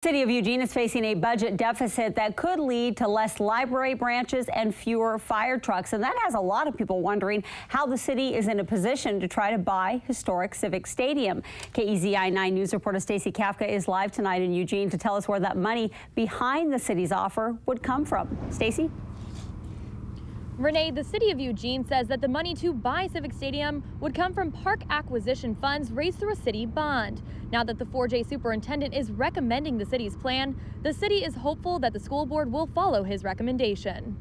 City of Eugene is facing a budget deficit that could lead to less library branches and fewer fire trucks. And that has a lot of people wondering how the city is in a position to try to buy historic Civic Stadium. KEZI 9 News reporter Stacey Kafka is live tonight in Eugene to tell us where that money behind the city's offer would come from. Stacey? Renee, the city of Eugene says that the money to buy Civic Stadium would come from park acquisition funds raised through a city bond. Now that the 4J superintendent is recommending the city's plan, the city is hopeful that the school board will follow his recommendation.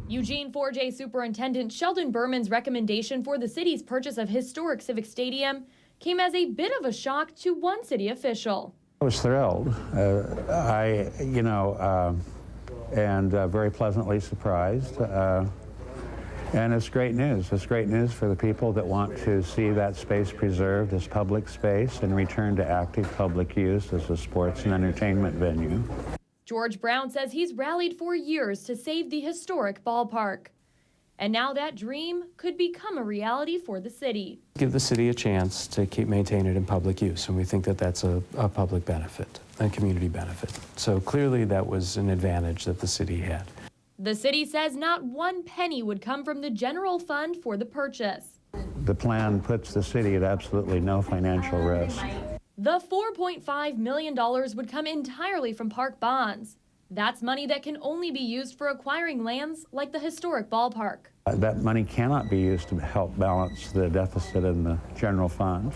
Eugene 4J Superintendent Sheldon Berman's recommendation for the city's purchase of historic Civic Stadium came as a bit of a shock to one city official. I was thrilled. And very pleasantly surprised. And it's great news. It's great news for the people that want to see that space preserved as public space and returned to active public use as a sports and entertainment venue. George Brown says he's rallied for years to save the historic ballpark. And now that dream could become a reality for the city. Give the city a chance to keep maintaining it in public use, and we think that that's a public benefit, a community benefit. So clearly that was an advantage that the city had. The city says not one penny would come from the general fund for the purchase. The plan puts the city at absolutely no financial risk. The $4.5 million would come entirely from park bonds. That's money that can only be used for acquiring lands like the historic ballpark. That money cannot be used to help balance the deficit in the general fund.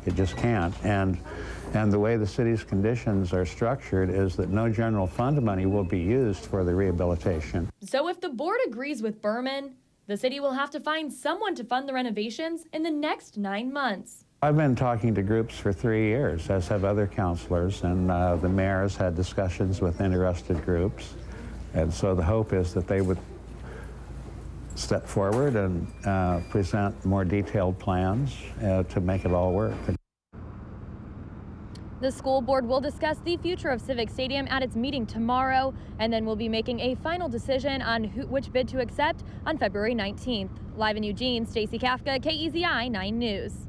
It just can't. And the way the city's conditions are structured is that no general fund money will be used for the rehabilitation. So if the board agrees with Berman, the city will have to find someone to fund the renovations in the next 9 months. I've been talking to groups for 3 years, as have other councilors, and the mayor's had discussions with interested groups. And so the hope is that they would step forward and present more detailed plans to make it all work. The school board will discuss the future of Civic Stadium at its meeting tomorrow, and then will be making a final decision on which bid to accept on February 19th. Live in Eugene, Stacey Kafka, KEZI 9 News.